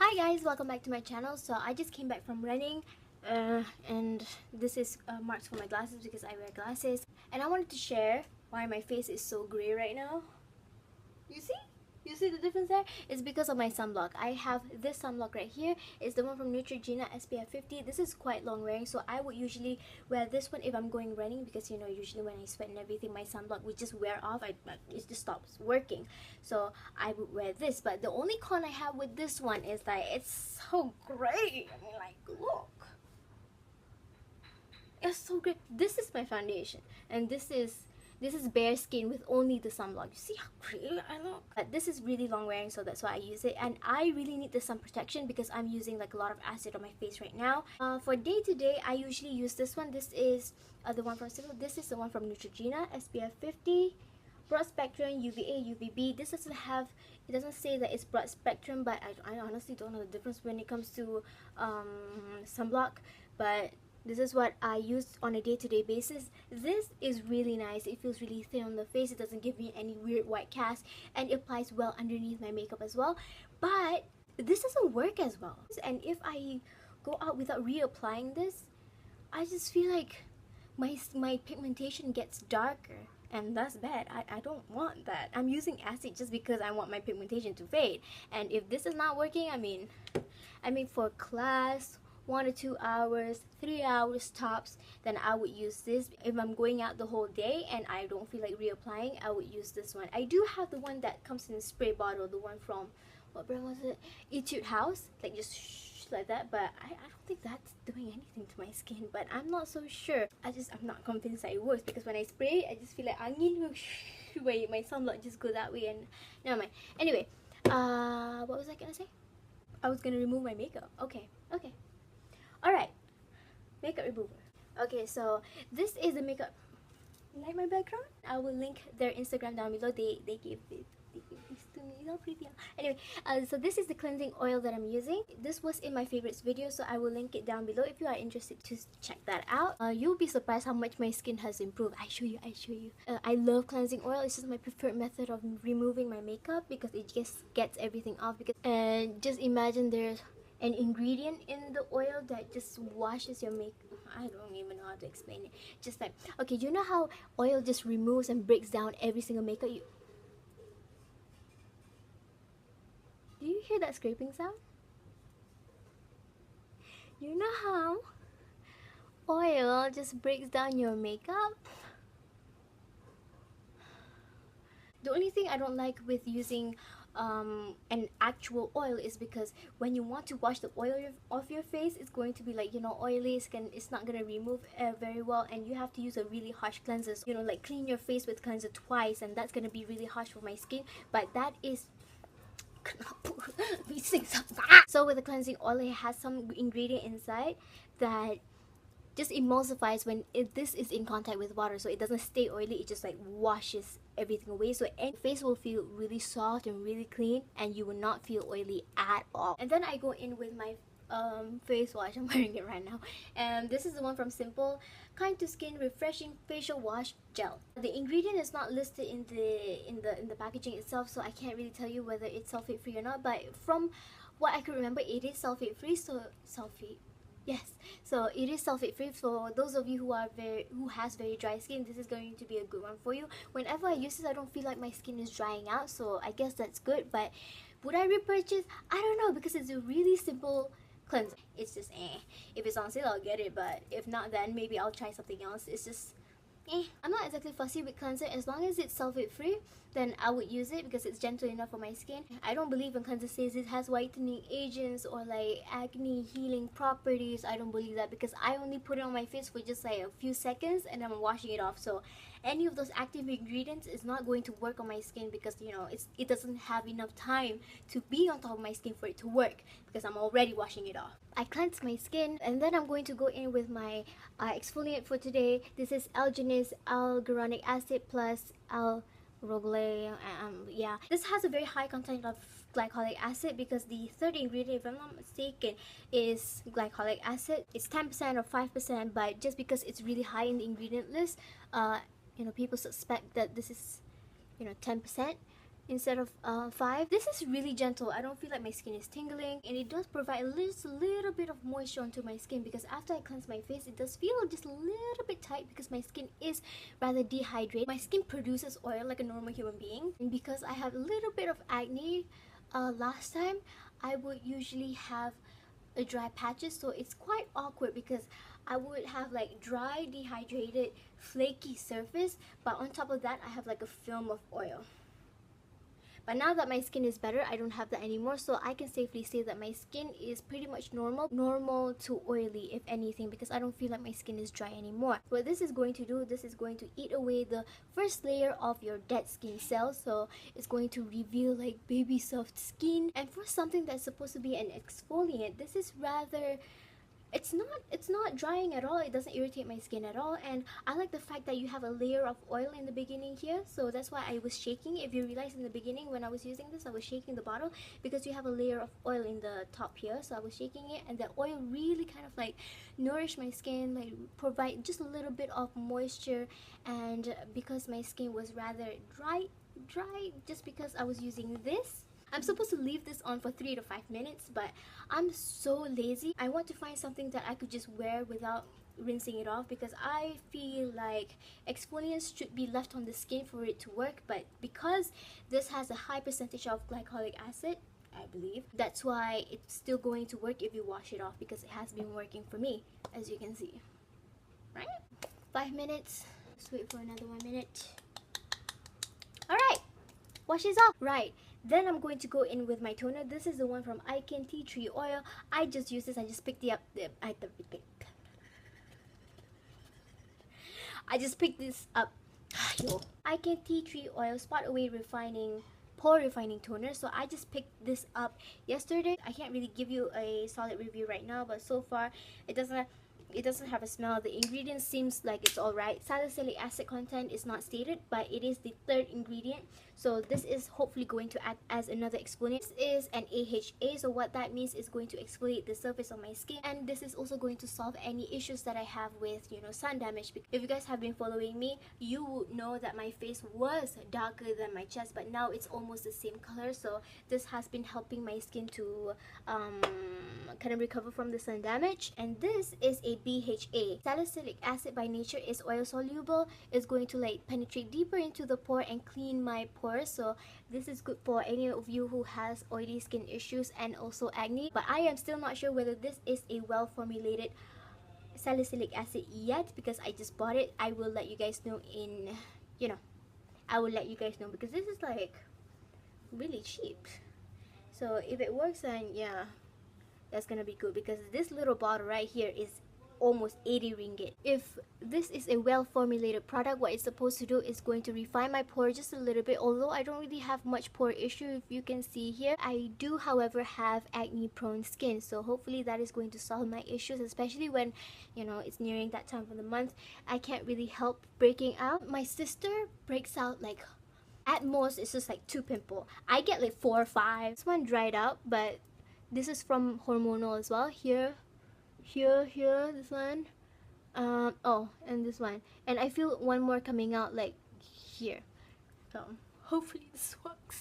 Hi guys, welcome back to my channel. So I just came back from running and this is marks for my glasses because I wear glasses, and I wanted to share why my face is so gray right now. You see? You see the difference there? It's because of my sunblock. I have this sunblock right here. It's the one from Neutrogena SPF 50. This is quite long wearing, so I would usually wear this one if I'm going running because, you know, usually when I sweat and everything, my sunblock would just wear off. It just stops working. So I would wear this. But the only con I have with this one is that it's so gray. I mean, like, look. It's so great. This is my foundation, and this is bare skin with only the sunblock. You see how gray I look? But this is really long wearing, so that's why I use it. And I really need the sun protection because I'm using like a lot of acid on my face right now. For day to day, I usually use this one. This is the one from Civil. This is the one from Neutrogena SPF 50. Broad spectrum, UVA, UVB. This doesn't have, it doesn't say that it's broad spectrum, but I honestly don't know the difference when it comes to sunblock. But this is what I use on a day-to-day basis. This is really nice. It feels really thin on the face. It doesn't give me any weird white cast, and it applies well underneath my makeup as well. But this doesn't work as well. And if I go out without reapplying this, I just feel like my pigmentation gets darker, and that's bad. I don't want that. I'm using acid just because I want my pigmentation to fade. And if this is not working, I mean for class, 1 or 2 hours, 3 hours tops, then I would use this. If I'm going out the whole day and I don't feel like reapplying, I would use this one. I do have the one that comes in a spray bottle, the one from, what brand was it? Etude House, like just like that, but I don't think that's doing anything to my skin, but I'm not so sure. I'm not convinced that it works because when I spray, I just feel like angin will my sunblock just go that way, and never mind. Anyway, what was I gonna say? I was gonna remove my makeup. Okay. Alright, makeup remover. Okay, so this is the makeup. You like my background? I will link their Instagram down below. They gave this to me. So pretty. Anyway, so this is the cleansing oil that I'm using. This was in my favorites video, so I will link it down below if you are interested to check that out. You'll be surprised how much my skin has improved. I show you. I love cleansing oil. It's just my preferred method of removing my makeup because it just gets everything off. And just imagine there's an ingredient in the oil that just washes your makeup. I don't even know how to explain it. Just like, okay, you know how oil just removes and breaks down every single makeup? Do you hear that scraping sound? You know how oil just breaks down your makeup? The only thing I don't like with using an actual oil is because when you want to wash the oil off your face, it's going to be like, you know, oily. It's not gonna remove very well, and you have to use a really harsh cleanser. You know, like clean your face with cleanser twice, and that's gonna be really harsh for my skin. But that is so with the cleansing oil, it has some ingredient inside that just emulsifies when this is in contact with water, so it doesn't stay oily. It just like washes everything away, so your face will feel really soft and really clean, and you will not feel oily at all. And then I go in with my face wash. I'm wearing it right now, and this is the one from Simple, Kind to Skin Refreshing Facial Wash Gel. The ingredient is not listed in the packaging itself, so I can't really tell you whether it's sulfate free or not, but from what I could remember, it is sulfate free. Yes, so it is sulfate free. For those of you who has very dry skin, this is going to be a good one for you. Whenever I use this, I don't feel like my skin is drying out, so I guess that's good. But would I repurchase? I don't know, because it's a really simple cleanse. It's just if it's on sale, I'll get it, but if not, then maybe I'll try something else. It's just I'm not exactly fussy with cleanser. As long as it's sulfate free, then I would use it because it's gentle enough for my skin. I don't believe when cleanser says it has whitening agents or like acne healing properties. I don't believe that because I only put it on my face for just like a few seconds and I'm washing it off. So any of those active ingredients is not going to work on my skin because, you know, it doesn't have enough time to be on top of my skin for it to work because I'm already washing it off. I cleanse my skin, and then I'm going to go in with my exfoliant for today. This is Algenist Algoronic Acid plus Roblet. Yeah, this has a very high content of glycolic acid because the third ingredient, if I'm not mistaken, is glycolic acid. It's 10% or 5%, but just because it's really high in the ingredient list, you know, people suspect that this is, you know, 10%. instead of 5. This is really gentle. I don't feel like my skin is tingling, and it does provide just a little bit of moisture onto my skin, because after I cleanse my face, it does feel just a little bit tight because my skin is rather dehydrated. My skin produces oil like a normal human being, and because I have a little bit of acne last time, I would usually have a dry patches, so it's quite awkward because I would have like dry, dehydrated, flaky surface, but on top of that I have like a film of oil. But now that my skin is better, I don't have that anymore, so I can safely say that my skin is pretty much normal to oily, if anything, because I don't feel like my skin is dry anymore. What this is going to do, this is going to eat away the first layer of your dead skin cells, so it's going to reveal like baby soft skin. And for something that's supposed to be an exfoliant, this is rather, it's not drying at all. It doesn't irritate my skin at all, and I like the fact that you have a layer of oil in the beginning here, so that's why I was shaking. If you realize in the beginning when I was using this, I was shaking the bottle because you have a layer of oil in the top here, so I was shaking it, and the oil really kind of like nourish my skin, like provide just a little bit of moisture. And because my skin was rather dry just because I was using this, I'm supposed to leave this on for 3 to 5 minutes, but I'm so lazy. I want to find something that I could just wear without rinsing it off, because I feel like exfoliants should be left on the skin for it to work, but because this has a high percentage of glycolic acid, I believe, that's why it's still going to work if you wash it off, because it has been working for me, as you can see. Right? 5 minutes. Let's wait for another 1 minute. Alright, wash this off. Right. Then I'm going to go in with my toner. This is the one from Icon Tea Tree Oil. I just used this. I just picked I just picked this up. Icon Tea Tree Oil Spot Away Refining Pore Refining Toner. So I just picked this up yesterday. I can't really give you a solid review right now, but so far it doesn't have a smell. The ingredient seems like it's alright. Salicylic acid content is not stated, but it is the 3rd ingredient, so this is hopefully going to act as another exfoliant. This is an AHA, so what that means is going to exfoliate the surface of my skin, and this is also going to solve any issues that I have with, you know, sun damage. If you guys have been following me, you would know that my face was darker than my chest, but now it's almost the same color, so this has been helping my skin to kind of recover from the sun damage. And this is a BHA. Salicylic acid by nature is oil soluble. It's going to like penetrate deeper into the pore and clean my pores, so this is good for any of you who has oily skin issues and also acne. But I am still not sure whether this is a well formulated salicylic acid yet, because I just bought it. I will let you guys know in, you know, I will let you guys know, because this is like really cheap. So if it works, then yeah, that's gonna be good, because this little bottle right here is almost 80 ringgit. If this is a well formulated product, what it's supposed to do is going to refine my pore just a little bit, although I don't really have much pore issue. If you can see here, I do however have acne prone skin, so hopefully that is going to solve my issues, especially when, you know, it's nearing that time of the month. I can't really help breaking out. My sister breaks out like, at most it's just like 2 pimples. I get like 4 or 5. This one dried out, but this is from hormonal as well. Here, this one, oh, and this one, and I feel one more coming out like here, so hopefully this works.